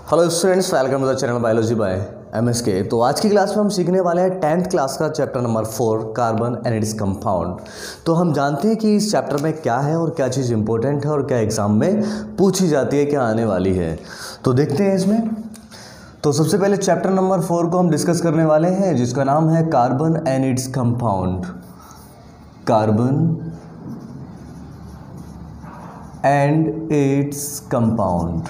Hello students, welcome to the channel biology by MSK। तो आज की क्लास में हम सीखने वाले हैं 10th क्लास का chapter number 4 carbon and its compound. तो हम जानते हैं कि इस चैप्टर में क्या है और क्या चीज़ इंपॉर्टेंट है और क्या एग्जाम में पूछी जाती है, क्या आने वाली है। तो देखते हैं इसमें। तो सबसे पहले चैप्टर नंबर 4 को हम डिस्कस करने वाले हैं, जिसका नाम है carbon and its compound. Carbon and its compound.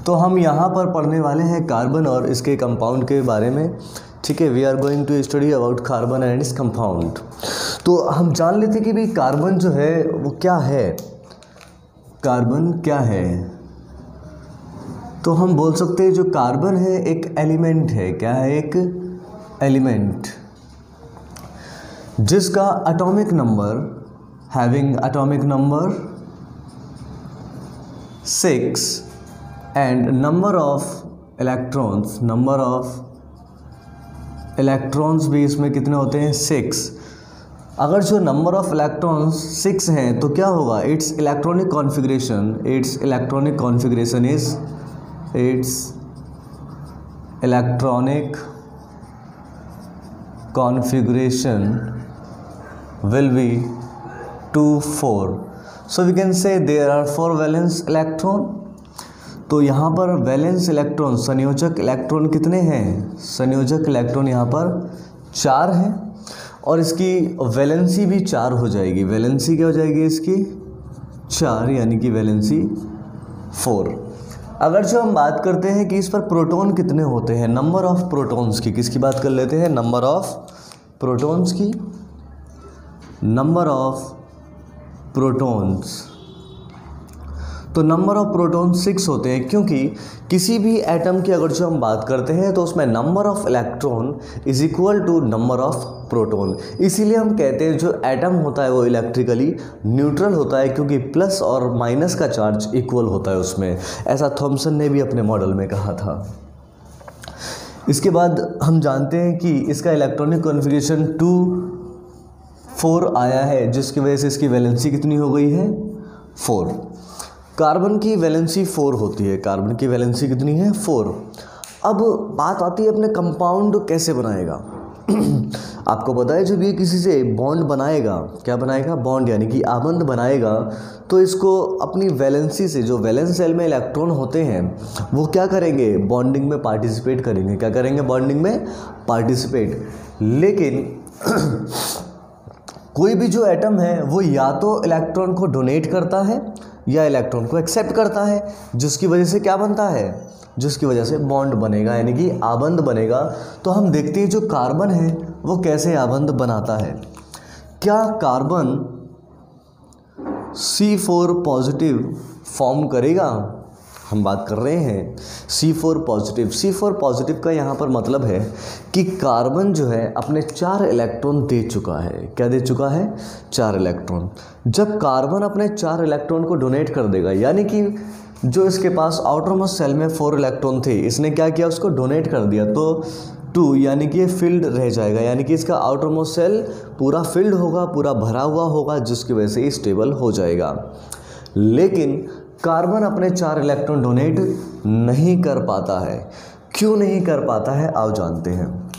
तो हम यहाँ पर पढ़ने वाले हैं कार्बन और इसके कंपाउंड के बारे में। ठीक है, we are going to study about carbon and its compound. तो हम जान लेते कि भाई कार्बन जो है वो क्या है। कार्बन क्या है? तो हम बोल सकते हैं जो कार्बन है एक एलिमेंट है। क्या है? एक एलिमेंट जिसका atomic number having atomic number 6 and number of electrons भी इसमें कितने होते हैं? 6। अगर जो नंबर ऑफ इलेक्ट्रॉन्स 6 हैं तो क्या होगा? It's electronic configuration will be 2-4। so we can say there are 4 valence electron। तो यहाँ पर वैलेंस इलेक्ट्रॉन, संयोजक इलेक्ट्रॉन कितने हैं? संयोजक इलेक्ट्रॉन यहाँ पर 4 हैं और इसकी वैलेंसी भी 4 हो जाएगी। वैलेंसी क्या हो जाएगी इसकी? 4, यानी कि वैलेंसी 4। अगर जो हम बात करते हैं कि इस पर प्रोटॉन कितने होते हैं, नंबर ऑफ प्रोटॉन्स की, किसकी बात कर लेते हैं? नंबर ऑफ प्रोटॉन्स की। नंबर ऑफ प्रोटॉन्स, तो नंबर ऑफ प्रोटॉन 6 होते हैं, क्योंकि किसी भी एटम की अगर जो हम बात करते हैं तो उसमें number of electron is equal to number of proton. इसीलिए हम कहते हैं जो एटम होता है वो इलेक्ट्रिकली न्यूट्रल होता है, क्योंकि प्लस और माइनस का चार्ज इक्वल होता है उसमें। ऐसा थॉमसन ने भी अपने मॉडल में कहा था। इसके बाद हम जानते हैं कि इसका इलेक्ट्रॉनिक कॉन्फ़िगरेशन 2-4 आया है, जिसकी वजह से इसकी वैलेंसी कितनी हो गई है? 4। कार्बन की वैलेंसी 4 होती है। कार्बन की वैलेंसी कितनी है? 4। अब बात आती है अपने कंपाउंड कैसे बनाएगा। आपको पता है जब ये किसी से बॉन्ड बनाएगा, क्या बनाएगा? बॉन्ड यानी कि आबंध बनाएगा, तो इसको अपनी वैलेंसी से, जो वैलेंस सेल में इलेक्ट्रॉन होते हैं वो क्या करेंगे? बॉन्डिंग में पार्टिसिपेट करेंगे। क्या करेंगे? बॉन्डिंग में पार्टिसिपेट। लेकिन कोई भी जो एटम है वो या तो इलेक्ट्रॉन को डोनेट करता है या इलेक्ट्रॉन को एक्सेप्ट करता है, जिसकी वजह से क्या बनता है? जिसकी वजह से बॉन्ड बनेगा, यानी कि आबंध बनेगा। तो हम देखते हैं जो कार्बन है वो कैसे आबंध बनाता है। क्या कार्बन C4 पॉजिटिव फॉर्म करेगा? हम बात कर रहे हैं C4 पॉजिटिव। C4 पॉजिटिव का यहाँ पर मतलब है कि कार्बन जो है अपने 4 इलेक्ट्रॉन दे चुका है। क्या दे चुका है? 4 इलेक्ट्रॉन। जब कार्बन अपने 4 इलेक्ट्रॉन को डोनेट कर देगा, यानी कि जो इसके पास आउटर मोस्ट सेल में 4 इलेक्ट्रॉन थे, इसने क्या किया? उसको डोनेट कर दिया, तो 2 यानी कि ये फिल्ड रह जाएगा, यानी कि इसका आउटर मोस्ट सेल पूरा फिल्ड होगा, पूरा भरा हुआ होगा, जिसकी वजह से ये स्टेबल हो जाएगा। लेकिन कार्बन अपने 4 इलेक्ट्रॉन डोनेट नहीं कर पाता है। क्यों नहीं कर पाता है? आओ जानते हैं।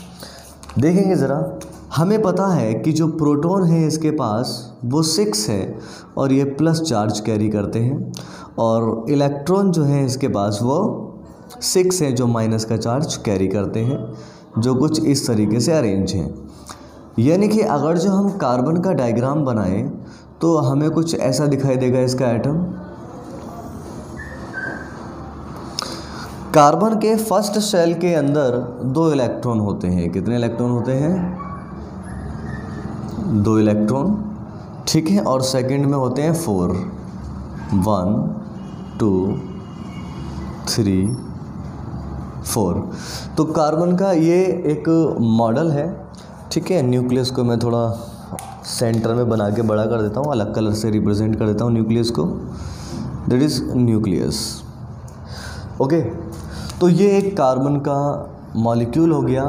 देखेंगे ज़रा। हमें पता है कि जो प्रोटॉन है इसके पास वो 6 है और ये प्लस चार्ज कैरी करते हैं, और इलेक्ट्रॉन जो है इसके पास वो 6 है जो माइनस का चार्ज कैरी करते हैं, जो कुछ इस तरीके से अरेंज हैं। यानी कि अगर जो हम कार्बन का डायग्राम बनाएं तो हमें कुछ ऐसा दिखाई देगा इसका एटम। कार्बन के फर्स्ट शेल के अंदर 2 इलेक्ट्रॉन होते हैं। कितने इलेक्ट्रॉन होते हैं? 2 इलेक्ट्रॉन। ठीक है, और सेकंड में होते हैं 4। 1 2 3 4। तो कार्बन का ये एक मॉडल है। ठीक है, न्यूक्लियस को मैं थोड़ा सेंटर में बना के बड़ा कर देता हूँ, अलग कलर से रिप्रेजेंट कर देता हूँ न्यूक्लियस को। That is nucleus. ओके, तो ये एक कार्बन का मॉलिक्यूल हो गया।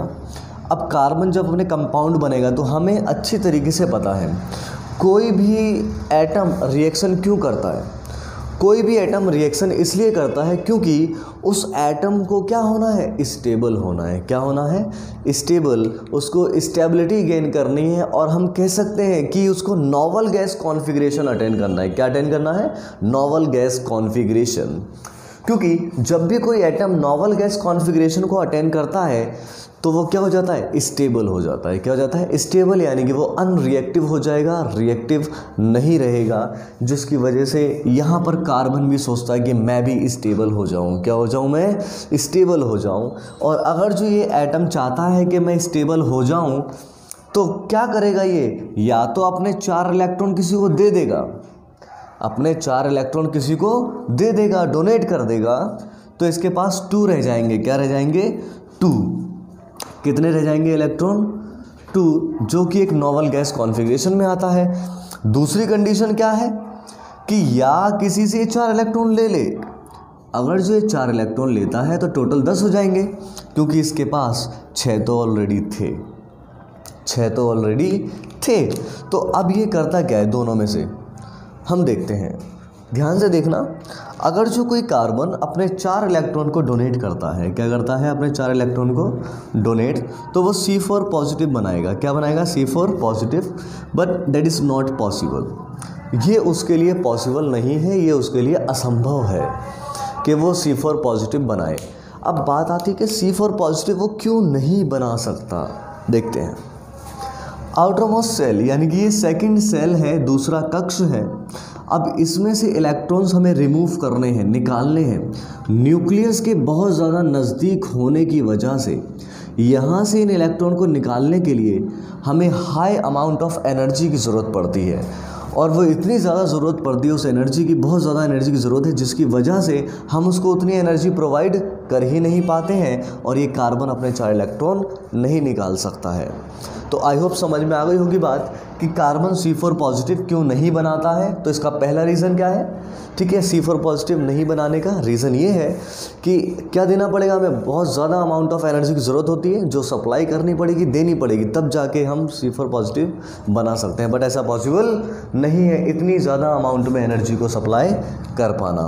अब कार्बन जब अपने कंपाउंड बनेगा तो हमें अच्छी तरीके से पता है कोई भी एटम रिएक्शन क्यों करता है। कोई भी एटम रिएक्शन इसलिए करता है क्योंकि उस एटम को क्या होना है, स्टेबल होना है। क्या होना है, स्टेबल, उसको स्टेबिलिटी गेन करनी है, और हम कह सकते हैं कि उसको नॉवल गैस कॉन्फ़िगरेशन अटेंड करना है। क्या अटेंड करना है, नॉवल गैस कॉन्फ़िगरेशन। क्योंकि जब भी कोई एटम नॉवल गैस कॉन्फ़िगरेशन को अटेंड करता है तो वो क्या हो जाता है, स्टेबल हो जाता है। क्या हो जाता है, स्टेबल, यानी कि वो अनरिएक्टिव हो जाएगा, रिएक्टिव नहीं रहेगा, जिसकी वजह से यहाँ पर कार्बन भी सोचता है कि मैं भी स्टेबल हो जाऊँ। क्या हो जाऊँ, मैं स्टेबल हो जाऊँ। और अगर जो ये एटम चाहता है कि मैं स्टेबल हो जाऊँ तो क्या करेगा ये, या तो अपने 4 इलेक्ट्रॉन किसी को दे देगा, अपने 4 इलेक्ट्रॉन किसी को दे देगा, डोनेट कर देगा, तो इसके पास 2 रह जाएंगे। क्या रह जाएंगे, 2। कितने रह जाएंगे इलेक्ट्रॉन, 2, जो कि एक नॉवल गैस कॉन्फ़िगरेशन में आता है। दूसरी कंडीशन क्या है कि या किसी से 4 इलेक्ट्रॉन ले ले। अगर जो ये 4 इलेक्ट्रॉन लेता है तो टोटल 10 हो जाएंगे, क्योंकि इसके पास 6 तो ऑलरेडी थे, 6 तो ऑलरेडी थे। तो अब ये करता क्या है, दोनों में से हम देखते हैं, ध्यान से देखना। अगर जो कोई कार्बन अपने 4 इलेक्ट्रॉन को डोनेट करता है, क्या करता है, अपने 4 इलेक्ट्रॉन को डोनेट, तो वो C4 पॉजिटिव बनाएगा। क्या बनाएगा, C4 positive. But that is not possible, ये उसके लिए पॉसिबल नहीं है, ये उसके लिए असंभव है कि वो C4 पॉजिटिव बनाए। अब बात आती है कि C4 पॉजिटिव वो क्यों नहीं बना सकता, देखते हैं। आउटरमोस्ट सेल, यानी कि ये सेकंड सेल है, दूसरा कक्ष है। अब इसमें से इलेक्ट्रॉन्स हमें रिमूव करने हैं, निकालने हैं। न्यूक्लियस के बहुत ज़्यादा नज़दीक होने की वजह से यहाँ से इन इलेक्ट्रॉन को निकालने के लिए हमें हाई अमाउंट ऑफ एनर्जी की ज़रूरत पड़ती है, और वो इतनी ज़्यादा ज़रूरत पड़ती है उस एनर्जी की, बहुत ज़्यादा एनर्जी की ज़रूरत है, जिसकी वजह से हम उसको उतनी एनर्जी प्रोवाइड कर ही नहीं पाते हैं, और ये कार्बन अपने 4 इलेक्ट्रॉन नहीं निकाल सकता है। तो आई होप समझ में आ गई होगी बात कि कार्बन C4 पॉजिटिव क्यों नहीं बनाता है। तो इसका पहला रीज़न क्या है, ठीक है, C4 पॉजिटिव नहीं बनाने का रीज़न ये है कि क्या देना पड़ेगा, हमें बहुत ज़्यादा अमाउंट ऑफ एनर्जी की ज़रूरत होती है, जो सप्लाई करनी पड़ेगी, देनी पड़ेगी, तब जाके हम C4 पॉजिटिव बना सकते हैं। बट ऐसा पॉसिबल नहीं है इतनी ज़्यादा अमाउंट में एनर्जी को सप्लाई कर पाना।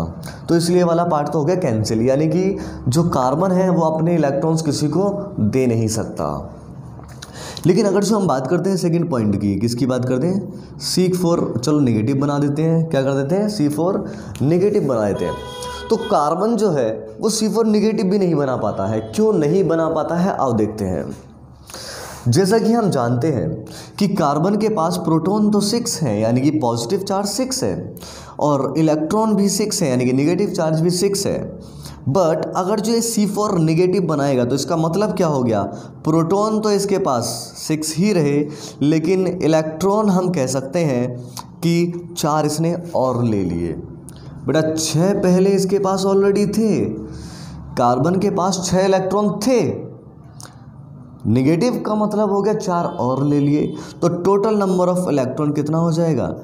तो इसलिए वाला पार्ट तो हो गया कैंसिल, यानी कि जो कार्बन है वो अपने इलेक्ट्रॉन्स किसी को दे नहीं सकता। लेकिन अगर जो हम बात करते हैं सेकंड पॉइंट की, किसकी बात करते हैं, C4 चलो नेगेटिव बना देते हैं। क्या कर देते हैं, C4 नेगेटिव बना देते हैं। तो कार्बन जो है वो C4 नेगेटिव भी नहीं बना पाता है। क्यों नहीं बना पाता है, आओ देखते हैं। जैसा कि हम जानते हैं कि कार्बन के पास प्रोटॉन तो 6 है, यानी कि पॉजिटिव चार्ज 6 है, और इलेक्ट्रॉन भी 6 है, यानी कि नेगेटिव चार्ज भी 6 है। बट अगर जो ये C4 नेगेटिव बनाएगा तो इसका मतलब क्या हो गया, प्रोटॉन तो इसके पास 6 ही रहे, लेकिन इलेक्ट्रॉन हम कह सकते हैं कि 4 इसने और ले लिए। बेटा 6 पहले इसके पास ऑलरेडी थे, कार्बन के पास 6 इलेक्ट्रॉन थे, नेगेटिव का मतलब हो गया 4 और ले लिए, तो टोटल नंबर ऑफ इलेक्ट्रॉन कितना हो जाएगा,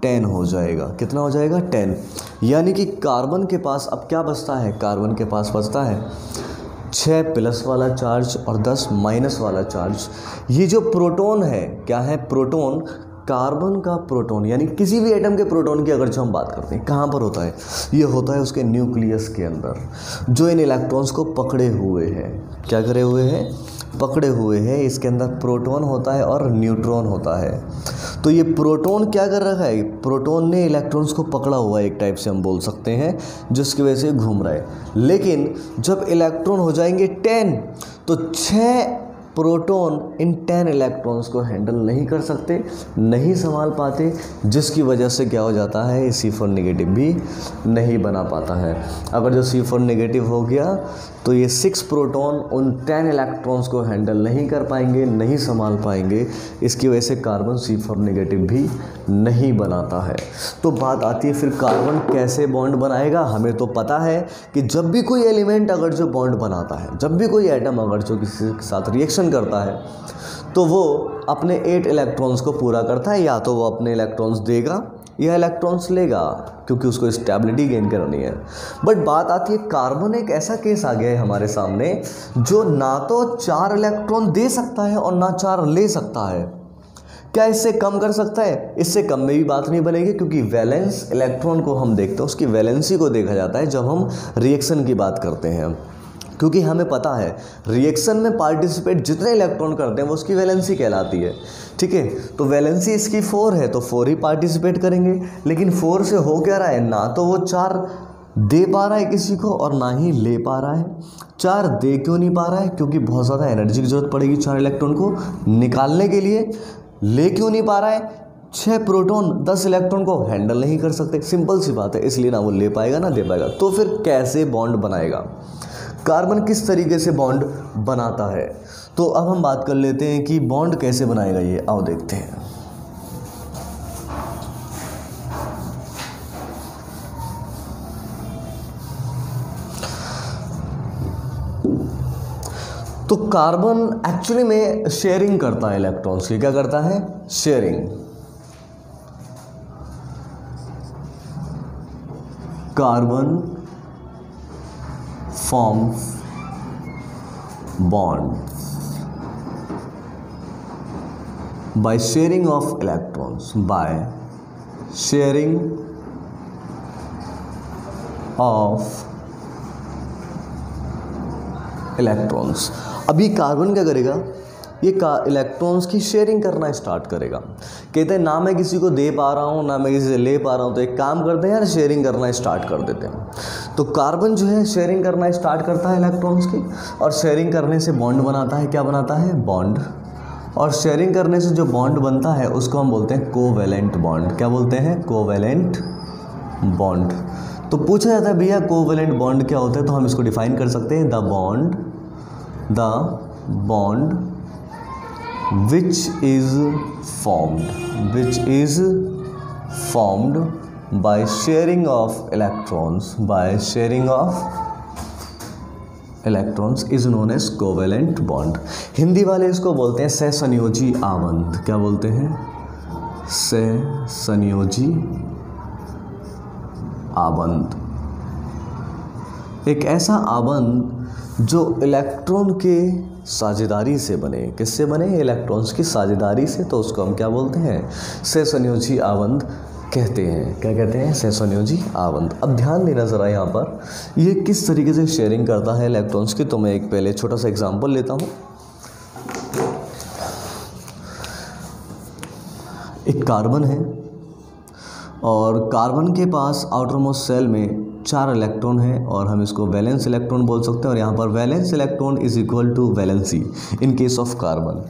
10 हो जाएगा। कितना हो जाएगा, 10। यानी कि कार्बन के पास अब क्या बचता है, कार्बन के पास बचता है 6 प्लस वाला चार्ज और 10 माइनस वाला चार्ज। ये जो प्रोटॉन है, क्या है, प्रोटॉन, कार्बन का प्रोटॉन, यानी किसी भी एटम के प्रोटॉन की अगर जो हम बात करते हैं, कहाँ पर होता है, ये होता है उसके न्यूक्लियस के अंदर, जो इन इलेक्ट्रॉन्स को पकड़े हुए है। क्या करे हुए हैं, पकड़े हुए हैं। इसके अंदर प्रोटॉन होता है और न्यूट्रॉन होता है। तो ये प्रोटॉन क्या कर रहा है, प्रोटॉन ने इलेक्ट्रॉन्स को पकड़ा हुआ है, एक टाइप से हम बोल सकते हैं, जिसकी वजह से घूम रहा है। लेकिन जब इलेक्ट्रॉन हो जाएंगे 10, तो 6 प्रोटॉन इन 10 इलेक्ट्रॉन्स को हैंडल नहीं कर सकते, नहीं संभाल पाते, जिसकी वजह से क्या हो जाता है, C4 नेगेटिव भी नहीं बना पाता है। अगर जो C4 नेगेटिव हो गया तो ये 6 प्रोटॉन उन 10 इलेक्ट्रॉन्स को हैंडल नहीं कर पाएंगे, नहीं संभाल पाएंगे, इसकी वजह से कार्बन C4 नेगेटिव भी नहीं बनाता है। तो बात आती है फिर कार्बन कैसे बॉन्ड बनाएगा। हमें तो पता है कि जब भी कोई एलिमेंट अगर जो बॉन्ड बनाता है, जब भी कोई एटम अगर जो किसी के साथ रिएक्शन करता है, तो वो अपने 8 इलेक्ट्रॉन्स को पूरा करता है, या तो वो अपने इलेक्ट्रॉन्स देगा या इलेक्ट्रॉन्स लेगा, क्योंकि उसको स्टेबिलिटी गेन करनी है। बट बात आती है कार्बन एक ऐसा केस आ गया है हमारे सामने, जो ना तो 4 इलेक्ट्रॉन दे सकता है और ना 4 ले सकता है। क्या इससे कम कर सकता है? इससे कम में भी बात नहीं बनेगी, क्योंकि वैलेंस इलेक्ट्रॉन को हम देखते हैं, उसकी वैलेंसी को देखा जाता है जब हम रिएक्शन की बात करते हैं, क्योंकि हमें पता है रिएक्शन में पार्टिसिपेट जितने इलेक्ट्रॉन करते हैं वो उसकी वैलेंसी कहलाती है। ठीक है, तो वैलेंसी इसकी 4 है तो 4 ही पार्टिसिपेट करेंगे। लेकिन 4 से हो क्या रहा है, ना तो वो 4 दे पा रहा है किसी को और ना ही ले पा रहा है। 4 दे क्यों नहीं पा रहा है? क्योंकि बहुत ज़्यादा एनर्जी की जरूरत पड़ेगी 4 इलेक्ट्रॉन को निकालने के लिए। ले क्यों नहीं पा रहा है? 6 प्रोटॉन 10 इलेक्ट्रॉन को हैंडल नहीं कर सकते, सिंपल सी बात है, इसलिए ना वो ले पाएगा ना दे पाएगा। तो फिर कैसे बॉन्ड बनाएगा? कार्बन किस तरीके से बॉन्ड बनाता है? तो अब हम बात कर लेते हैं कि बॉन्ड कैसे बनाएगा ये, आओ देखते हैं। तो कार्बन एक्चुअली में शेयरिंग करता है इलेक्ट्रॉन्स की। क्या करता है? Sharing. Carbon forms bonds by sharing of electrons, by sharing of electrons। अभी कार्बन क्या करेगा? ये इलेक्ट्रॉन्स की शेयरिंग करना स्टार्ट करेगा। कहते हैं ना मैं किसी को दे पा रहा हूँ ना मैं किसी से ले पा रहा हूँ, तो एक काम करते हैं यार, शेयरिंग करना स्टार्ट कर देते हैं। तो कार्बन जो है शेयरिंग करना स्टार्ट करता है इलेक्ट्रॉन्स की, और शेयरिंग करने से बॉन्ड बनाता है। क्या बनाता है? बॉन्ड। और शेयरिंग करने से जो बॉन्ड बनता है उसको हम बोलते हैं कोवैलेंट बॉन्ड। क्या बोलते हैं? Covalent bond. तो पूछा जाता है भैया कोवैलेंट बॉन्ड क्या होता है, तो हम इसको डिफाइन कर सकते हैं, the bond which is formed by sharing of electrons is known as covalent bond। Hindi वाले इसको बोलते हैं सहसंयोजी आबंध। क्या बोलते हैं? सहसंयोजी आबंध। एक ऐसा आबंध जो इलेक्ट्रॉन के साझेदारी से बने। किससे बने? इलेक्ट्रॉन्स की साझेदारी से, तो उसको हम क्या बोलते हैं? सहसंयोजी आबंध कहते हैं। क्या कहते हैं? सहसंयोजी आबंध। अब ध्यान देना ज़रा यहाँ पर, ये किस तरीके से शेयरिंग करता है इलेक्ट्रॉन्स की। तो मैं एक पहले छोटा सा एग्जांपल लेता हूँ। एक कार्बन है और कार्बन के पास आउटर मोस्ट सेल में 4 इलेक्ट्रॉन है और हम इसको वैलेंस इलेक्ट्रॉन बोल सकते हैं। और यहाँ पर valence electron is equal to valency in case of carbon.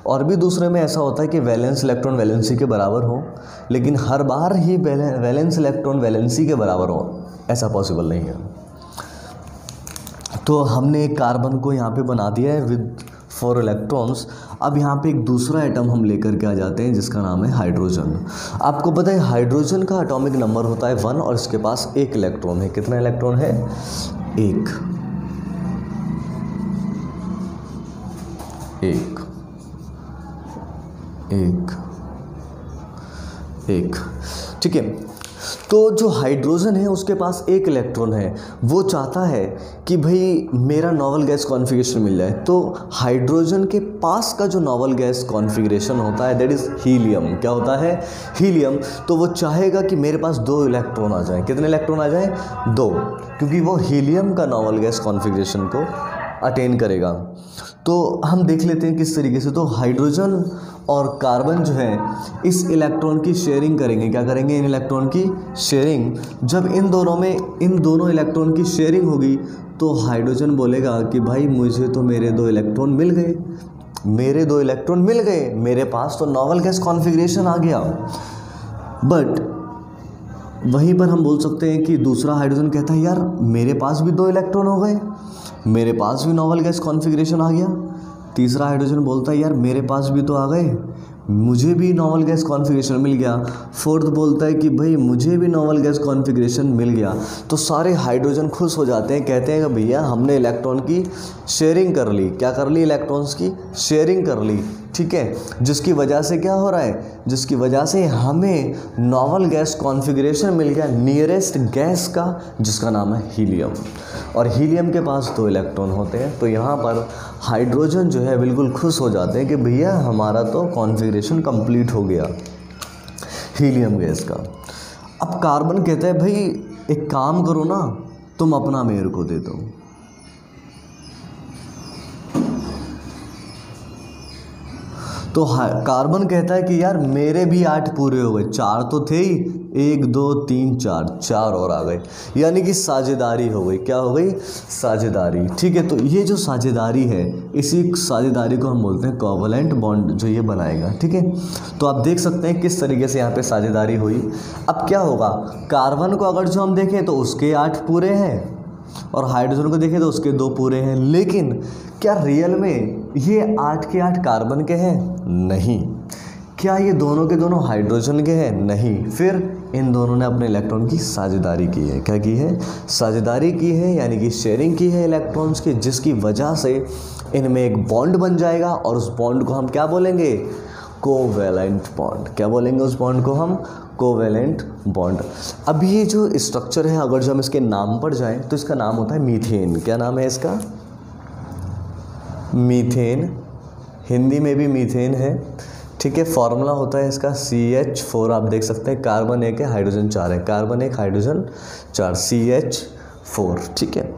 और भी दूसरे में ऐसा होता है कि वैलेंस इलेक्ट्रॉन वैलेंसी के बराबर हो, लेकिन हर बार ही वैलेंस इलेक्ट्रॉन वैलेंसी के बराबर हो ऐसा पॉसिबल नहीं है। तो हमने कार्बन को यहाँ पे बना दिया है विद 4 इलेक्ट्रॉन्स। अब यहाँ पे एक दूसरा एटम हम लेकर के आ जाते हैं जिसका नाम है हाइड्रोजन। आपको पता है हाइड्रोजन का एटॉमिक नंबर होता है 1 और इसके पास 1 इलेक्ट्रॉन है। कितना इलेक्ट्रॉन है? 1। ठीक है, तो जो हाइड्रोजन है उसके पास 1 इलेक्ट्रॉन है। वो चाहता है कि भाई मेरा नॉवल गैस कॉन्फ़िगरेशन मिल जाए। तो हाइड्रोजन के पास का जो नॉवल गैस कॉन्फ़िगरेशन होता है दैट इज़ हीलियम। क्या होता है? हीलियम। तो वो चाहेगा कि मेरे पास 2 इलेक्ट्रॉन आ जाएं। कितने इलेक्ट्रॉन आ जाएं? 2, क्योंकि वो हीलियम का नॉवल गैस कॉन्फ़िगरेशन को अटेन करेगा। तो हम देख लेते हैं किस तरीके से। तो हाइड्रोजन और कार्बन जो है इस इलेक्ट्रॉन की शेयरिंग करेंगे। क्या करेंगे? इन इलेक्ट्रॉन की शेयरिंग। जब इन दोनों इलेक्ट्रॉन की शेयरिंग होगी तो हाइड्रोजन बोलेगा कि भाई मुझे तो मेरे 2 इलेक्ट्रॉन मिल गए, मेरे पास तो नॉवल गैस कॉन्फ़िगरेशन आ गया। बट वहीं पर हम बोल सकते हैं कि दूसरा हाइड्रोजन कहता है यार मेरे पास भी 2 इलेक्ट्रॉन हो गए, मेरे पास भी नॉवल गैस कॉन्फ़िगरेशन आ गया। तीसरा हाइड्रोजन बोलता है यार मेरे पास भी तो आ गए, मुझे भी नॉवल गैस कॉन्फ़िगरेशन मिल गया। फोर्थ बोलता है कि भाई मुझे भी नॉवल गैस कॉन्फ़िगरेशन मिल गया। तो सारे हाइड्रोजन खुश हो जाते हैं, कहते हैं कि भैया हमने इलेक्ट्रॉन की शेयरिंग कर ली। क्या कर ली? इलेक्ट्रॉन्स की शेयरिंग कर ली। ठीक है, जिसकी वजह से क्या हो रहा है? जिसकी वजह से हमें नॉवल गैस कॉन्फ़िगरेशन मिल गया नियरेस्ट गैस का, जिसका नाम है हीलियम। और हीलियम के पास 2 इलेक्ट्रॉन होते हैं। तो यहाँ पर हाइड्रोजन जो है बिल्कुल खुश हो जाते हैं कि भैया हमारा तो कॉन्फ़िगरेशन ऑक्सीडेशन कंप्लीट हो गया हीलियम गैस का। अब कार्बन कहता है भाई एक काम करो ना, तुम अपना मेरे को दे दो। तो कार्बन कहता है कि यार मेरे भी 8 पूरे हो गए, 4 तो थे ही, 1 2 3 4 और आ गए, यानी कि साझेदारी हो गई। क्या हो गई? साझेदारी। ठीक है, तो ये जो साझेदारी है, इसी साझेदारी को हम बोलते हैं कोवैलेंट बॉन्ड जो ये बनाएगा। ठीक है, तो आप देख सकते हैं किस तरीके से यहाँ पे साझेदारी हुई। अब क्या होगा, कार्बन को अगर जो हम देखें तो उसके 8 पूरे हैं और हाइड्रोजन को देखें तो उसके 2 पूरे हैं, लेकिन क्या रियल में ये 8 के 8 कार्बन के हैं? नहीं। क्या ये दोनों के दोनों हाइड्रोजन के हैं? नहीं। फिर इन दोनों ने अपने इलेक्ट्रॉन की साझेदारी की है। क्या की है? साझेदारी की है, यानी कि शेयरिंग की है इलेक्ट्रॉन्स की, जिसकी वजह से इनमें एक बॉन्ड बन जाएगा और उस बॉन्ड को हम क्या बोलेंगे? Covalent bond. क्या बोलेंगे उस बॉन्ड को हम? Covalent bond. अब ये जो स्ट्रक्चर है, अगर जो हम इसके नाम पर जाएं तो इसका नाम होता है मीथेन। क्या नाम है इसका? मीथेन। हिंदी में भी मीथेन है। ठीक है, फॉर्मूला होता है इसका CH4। आप देख सकते हैं कार्बन 1 है, हाइड्रोजन 4 है, कार्बन 1 हाइड्रोजन 4, CH4। ठीक है,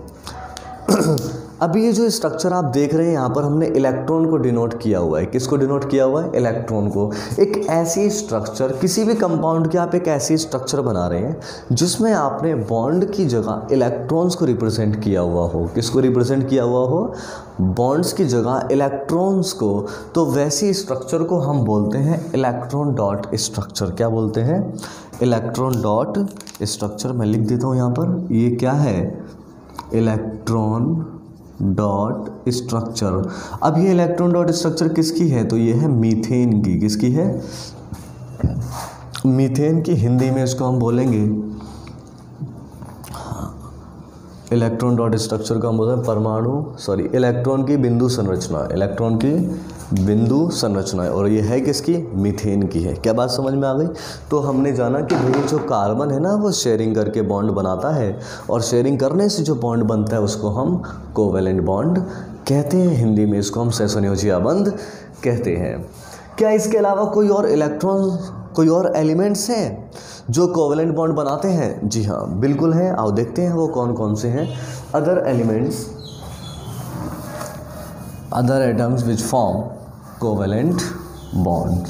अभी ये जो स्ट्रक्चर आप देख रहे हैं यहाँ पर हमने इलेक्ट्रॉन को डिनोट किया हुआ है। किसको डिनोट किया हुआ है? इलेक्ट्रॉन को। एक ऐसी स्ट्रक्चर, किसी भी कंपाउंड की आप एक ऐसी स्ट्रक्चर बना रहे हैं जिसमें आपने बॉन्ड की जगह इलेक्ट्रॉन्स को रिप्रेजेंट किया हुआ हो। किसको रिप्रेजेंट किया हुआ हो? बॉन्ड्स की जगह इलेक्ट्रॉन्स को। तो वैसी स्ट्रक्चर को हम बोलते हैं इलेक्ट्रॉन डॉट स्ट्रक्चर। क्या बोलते हैं? Electron dot structure. मैं लिख देता हूँ यहाँ पर, ये क्या है? Electron dot structure. अब ये इलेक्ट्रॉन डॉट स्ट्रक्चर किसकी है? तो ये है मीथेन की। किसकी है? मीथेन की। हिंदी में इसको हम बोलेंगे, इलेक्ट्रॉन डॉट स्ट्रक्चर का हम बोलते हैं इलेक्ट्रॉन की बिंदु संरचना। इलेक्ट्रॉन की बिंदु संरचना, और ये है किसकी? मीथेन की है। क्या बात समझ में आ गई? तो हमने जाना कि भाई जो कार्बन है ना, वो शेयरिंग करके बॉन्ड बनाता है, और शेयरिंग करने से जो बॉन्ड बनता है उसको हम कोवैलेंट बॉन्ड कहते हैं। हिंदी में इसको हम सहसंयोजीय बंध कहते हैं। क्या इसके अलावा कोई और इलेक्ट्रॉन, कोई और एलिमेंट्स हैं जो कोवैलेंट बॉन्ड बनाते हैं? जी हाँ, बिल्कुल हैं। आओ देखते हैं वो कौन कौन से हैं। Other elements, other atoms which form covalent bond.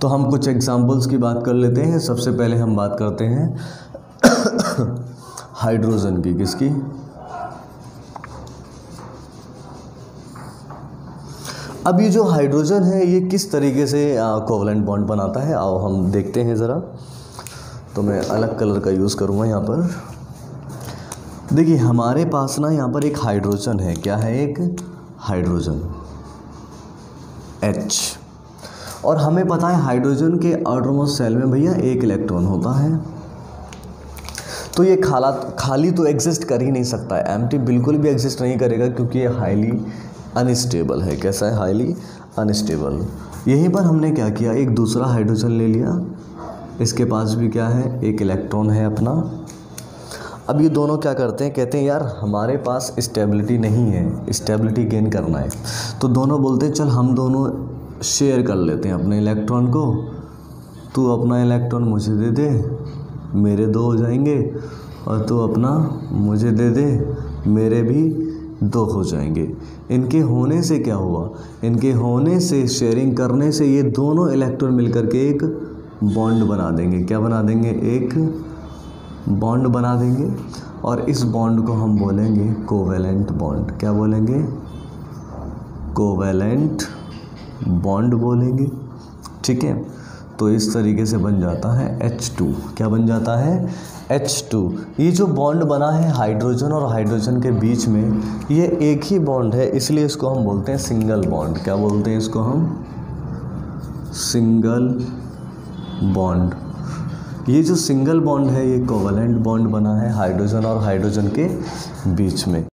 तो हम कुछ एग्जाम्पल्स की बात कर लेते हैं। सबसे पहले हम बात करते हैं हाइड्रोजन की। किसकी? अब ये जो हाइड्रोजन है ये किस तरीके से कोवैलेंट बॉन्ड बनाता है, आओ हम देखते हैं ज़रा। तो मैं अलग कलर का यूज़ करूँगा यहाँ पर। देखिए हमारे पास ना यहाँ पर एक हाइड्रोजन है। क्या है? एक हाइड्रोजन H। और हमें पता है हाइड्रोजन के आउटरमोस्ट सेल में भैया 1 इलेक्ट्रॉन होता है। तो ये खाली तो एग्जिस्ट कर ही नहीं सकता है, एम्प्टी बिल्कुल भी एग्जिस्ट नहीं करेगा, क्योंकि ये हाईली अनस्टेबल है। कैसा है? Highly unstable. यहीं पर हमने क्या किया, एक दूसरा हाइड्रोजन ले लिया, इसके पास भी क्या है? 1 इलेक्ट्रॉन है अपना। अब ये दोनों क्या करते हैं, कहते हैं यार हमारे पास स्टेबिलिटी नहीं है, स्टेबिलिटी गेन करना है। तो दोनों बोलते हैं चल हम दोनों शेयर कर लेते हैं अपने इलेक्ट्रॉन को, तू अपना इलेक्ट्रॉन मुझे दे दे, मेरे 2 हो जाएंगे, और तू अपना मुझे दे दे, मेरे भी 2 हो जाएंगे। इनके होने से क्या हुआ? इनके होने से, शेयरिंग करने से ये दोनों इलेक्ट्रॉन मिलकर के एक बॉन्ड बना देंगे। क्या बना देंगे? एक बॉन्ड बना देंगे, और इस बॉन्ड को हम बोलेंगे कोवैलेंट बॉन्ड। क्या बोलेंगे? कोवैलेंट बॉन्ड बोलेंगे। ठीक है, तो इस तरीके से बन जाता है H2। क्या बन जाता है? H2। ये जो बॉन्ड बना है हाइड्रोजन और हाइड्रोजन के बीच में, ये एक ही बॉन्ड है, इसलिए इसको हम बोलते हैं सिंगल बॉन्ड। क्या बोलते हैं इसको हम? Single bond. ये जो सिंगल बॉन्ड है ये कोवैलेंट बॉन्ड बना है हाइड्रोजन और हाइड्रोजन के बीच में।